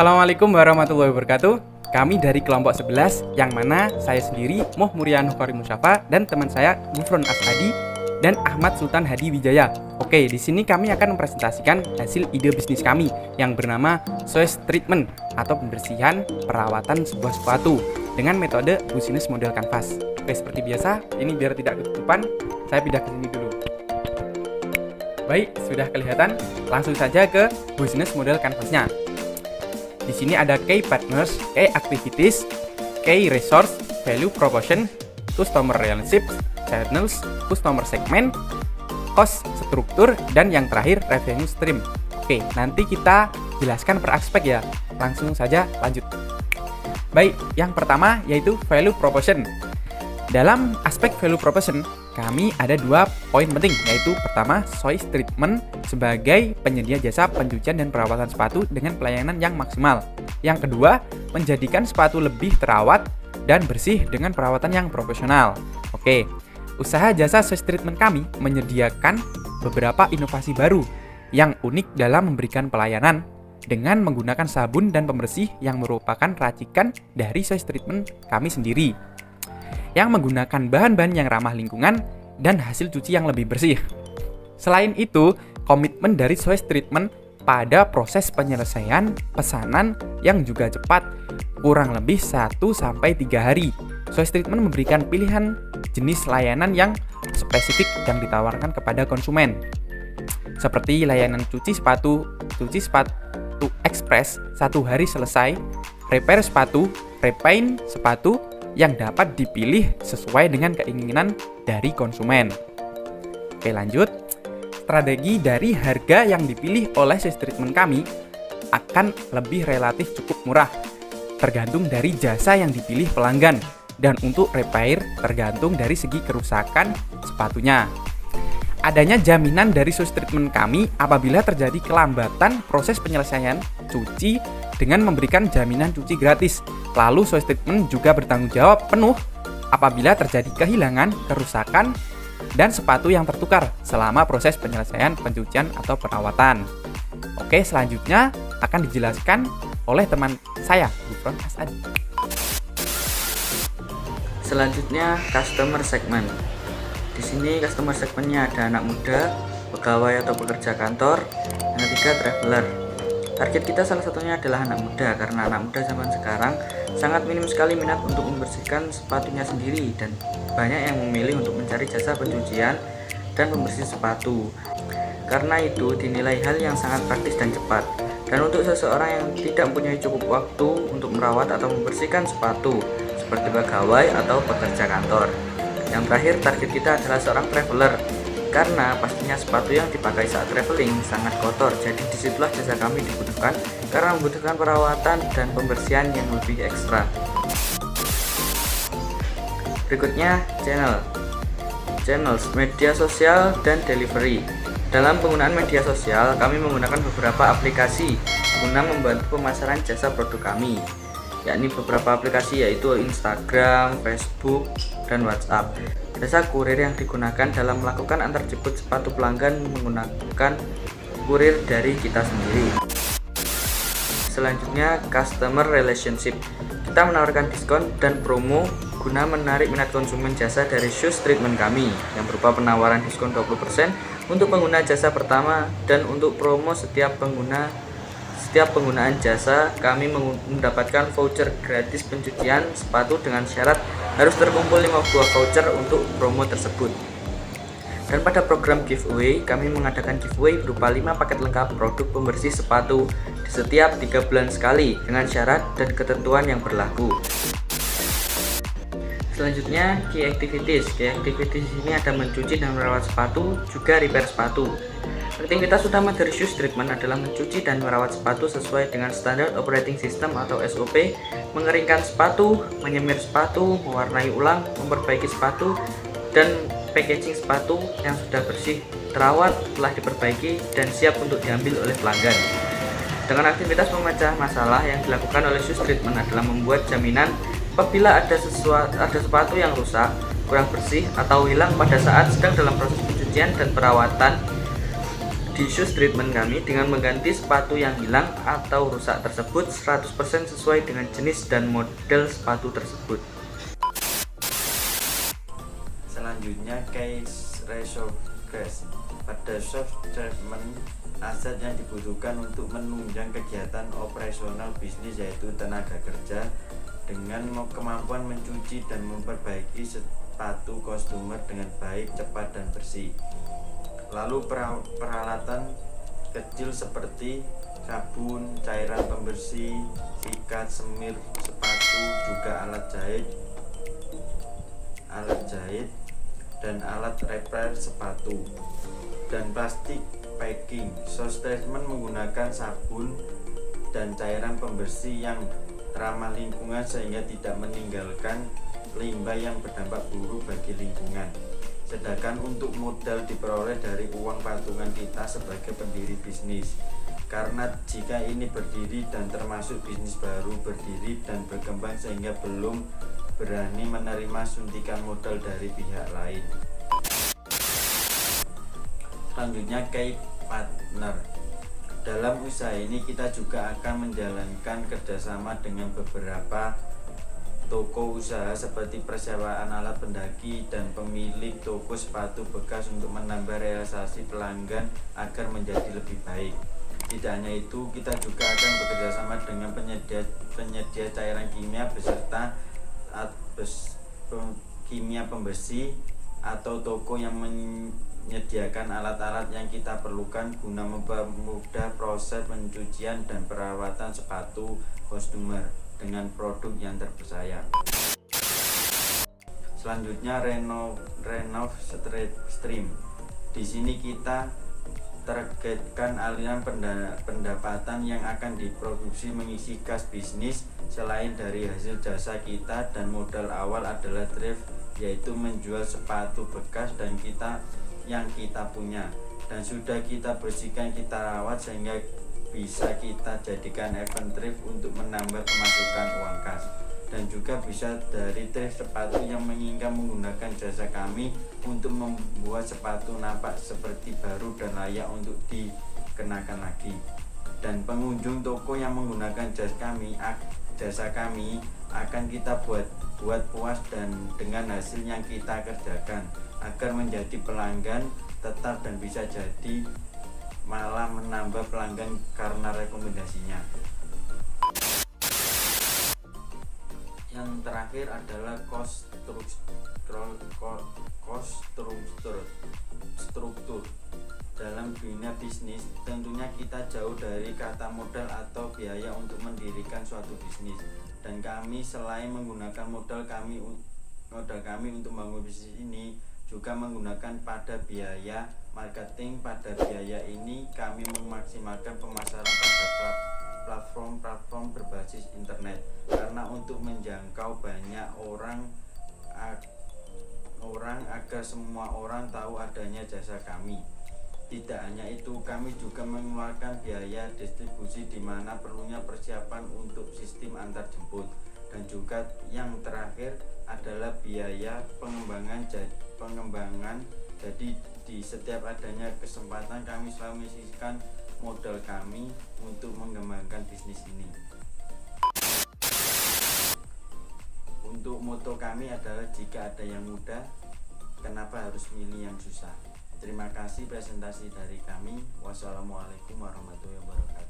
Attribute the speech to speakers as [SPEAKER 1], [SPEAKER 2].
[SPEAKER 1] Assalamualaikum warahmatullahi wabarakatuh. Kami dari kelompok 11 yang mana saya sendiri Moh Muriano Kori Musyafa dan teman saya Gufron Ashadi dan Ahmad Sultan Hadi Wijaya. Oke, di sini kami akan mempresentasikan hasil ide bisnis kami yang bernama Soest Treatment atau pembersihan perawatan sebuah sepatu dengan metode business model canvas. Oke, seperti biasa, ini biar tidak ketutupan, saya pindah ke sini dulu. Baik, sudah kelihatan. Langsung saja ke business model canvasnya. Di sini ada key partners, key activities, key resource, value proposition, customer relationship, channels, customer segment, cost struktur, dan yang terakhir revenue stream. Oke, nanti kita jelaskan per aspek ya. Langsung saja lanjut. Baik, yang pertama yaitu value proposition. Dalam aspek value proposition, kami ada dua poin penting, yaitu pertama, Soest Treatment sebagai penyedia jasa pencucian dan perawatan sepatu dengan pelayanan yang maksimal. Yang kedua, menjadikan sepatu lebih terawat dan bersih dengan perawatan yang profesional. Oke, usaha jasa Soest Treatment kami menyediakan beberapa inovasi baru yang unik dalam memberikan pelayanan dengan menggunakan sabun dan pembersih yang merupakan racikan dari Soest Treatment kami sendiri, yang menggunakan bahan-bahan yang ramah lingkungan dan hasil cuci yang lebih bersih. Selain itu, komitmen dari Soest Treatment pada proses penyelesaian pesanan yang juga cepat, kurang lebih 1-3 hari. Soest Treatment memberikan pilihan jenis layanan yang spesifik yang ditawarkan kepada konsumen, seperti layanan cuci sepatu ekspres 1 hari selesai, repair sepatu, repaint sepatu, yang dapat dipilih sesuai dengan keinginan dari konsumen. Oke, lanjut. Strategi dari harga yang dipilih oleh Soest Treatment kami akan lebih relatif cukup murah, tergantung dari jasa yang dipilih pelanggan, dan untuk repair tergantung dari segi kerusakan sepatunya. Adanya jaminan dari Soest Treatment kami apabila terjadi kelambatan proses penyelesaian cuci dengan memberikan jaminan cuci gratis. Lalu Soest Treatment juga bertanggung jawab penuh apabila terjadi kehilangan, kerusakan, dan sepatu yang tertukar selama proses penyelesaian pencucian atau perawatan. Oke, selanjutnya akan dijelaskan oleh teman saya, Gufron Ashadi.
[SPEAKER 2] Selanjutnya, customer segment. Di sini customer segmentnya ada anak muda, pegawai atau pekerja kantor, yang ketiga traveler. Target kita salah satunya adalah anak muda, karena anak muda zaman sekarang sangat minim sekali minat untuk membersihkan sepatunya sendiri dan banyak yang memilih untuk mencari jasa pencucian dan pembersih sepatu. Karena itu dinilai hal yang sangat praktis dan cepat. Dan untuk seseorang yang tidak mempunyai cukup waktu untuk merawat atau membersihkan sepatu, seperti pegawai atau pekerja kantor. Yang terakhir, target kita adalah seorang traveler, karena pastinya sepatu yang dipakai saat traveling sangat kotor. Jadi disitulah jasa kami dibutuhkan, karena membutuhkan perawatan dan pembersihan yang lebih ekstra. Berikutnya, channels, media sosial, dan delivery. Dalam penggunaan media sosial, kami menggunakan beberapa aplikasi guna membantu pemasaran jasa produk kami, yakni beberapa aplikasi yaitu Instagram, Facebook, dan WhatsApp. Jasa kurir yang digunakan dalam melakukan antarjemput sepatu pelanggan menggunakan kurir dari kita sendiri. Selanjutnya, customer relationship. Kita menawarkan diskon dan promo guna menarik minat konsumen jasa dari Soest Treatment kami, yang berupa penawaran diskon 20% untuk pengguna jasa pertama, dan untuk promo setiap penggunaan jasa kami mendapatkan voucher gratis pencucian sepatu dengan syarat harus terkumpul 5 buah voucher untuk promo tersebut. Dan pada program giveaway, kami mengadakan giveaway berupa 5 paket lengkap produk pembersih sepatu di setiap 3 bulan sekali dengan syarat dan ketentuan yang berlaku. Selanjutnya, key activities. Key activities ini ada mencuci dan merawat sepatu, juga repair sepatu. Aktivitas utama dari Soest Treatment adalah mencuci dan merawat sepatu sesuai dengan standar operating system atau SOP, mengeringkan sepatu, menyemir sepatu, mewarnai ulang, memperbaiki sepatu, dan packaging sepatu yang sudah bersih, terawat, telah diperbaiki, dan siap untuk diambil oleh pelanggan. Dengan aktivitas memecah masalah yang dilakukan oleh Soest Treatment adalah membuat jaminan apabila ada sepatu yang rusak, kurang bersih, atau hilang pada saat sedang dalam proses pencucian dan perawatan. Di di shoes treatment kami dengan mengganti sepatu yang hilang atau rusak tersebut 100% sesuai dengan jenis dan model sepatu tersebut.
[SPEAKER 3] Selanjutnya case resurface. Pada soft treatment, aset yang dibutuhkan untuk menunjang kegiatan operasional bisnis yaitu tenaga kerja dengan kemampuan mencuci dan memperbaiki sepatu customer dengan baik, cepat, dan bersih. Lalu peralatan kecil seperti sabun, cairan pembersih, sikat, semir sepatu, juga alat jahit dan alat repair sepatu, dan plastik packing. Soft treatment menggunakan sabun dan cairan pembersih yang ramah lingkungan sehingga tidak meninggalkan limbah yang berdampak buruk bagi lingkungan. Sedangkan untuk modal diperoleh dari uang patungan kita sebagai pendiri bisnis. Karena jika ini berdiri dan termasuk bisnis baru berdiri dan berkembang sehingga belum berani menerima suntikan modal dari pihak lain. Selanjutnya key partner. Dalam usaha ini kita juga akan menjalankan kerjasama dengan beberapa toko usaha seperti persewaan alat pendaki dan pemilik toko sepatu bekas untuk menambah realisasi pelanggan agar menjadi lebih baik. Tidak hanya itu, kita juga akan bekerjasama dengan penyedia cairan kimia beserta kimia pembersih atau toko yang menyediakan alat-alat yang kita perlukan guna mempermudah proses pencucian dan perawatan sepatu customer dengan produk yang terpercaya. Selanjutnya renov stream. Di sini kita targetkan aliran pendapatan yang akan diproduksi mengisi kas bisnis selain dari hasil jasa kita, dan modal awal adalah thrift, yaitu menjual sepatu bekas dan yang kita punya dan sudah kita bersihkan, kita rawat sehingga bisa kita jadikan event thrift untuk menambah pemasukan uang kas. Dan juga bisa dari thrift sepatu yang menginginkan menggunakan jasa kami untuk membuat sepatu nampak seperti baru dan layak untuk dikenakan lagi. Dan pengunjung toko yang menggunakan jasa kami akan kita buat puas dan dengan hasil yang kita kerjakan agar menjadi pelanggan tetap dan bisa jadi malah menambah pelanggan karena rekomendasinya. Yang terakhir adalah cost struktur. Dalam dunia bisnis, tentunya kita jauh dari kata modal atau biaya untuk mendirikan suatu bisnis. Dan kami selain menggunakan modal kami untuk membangun bisnis ini, juga menggunakan pada biaya marketing. Pada biaya ini kami memaksimalkan pemasaran pada platform berbasis internet, karena untuk menjangkau banyak orang agar semua orang tahu adanya jasa kami. Tidak hanya itu, kami juga mengeluarkan biaya distribusi di mana perlunya persiapan untuk sistem antar jemput. Dan juga yang terakhir adalah biaya pengembangan. Jadi di setiap adanya kesempatan kami selalu menyisihkan modal kami untuk mengembangkan bisnis ini. Untuk moto kami adalah jika ada yang mudah, kenapa harus milih yang susah. Terima kasih presentasi dari kami. Wassalamualaikum warahmatullahi wabarakatuh.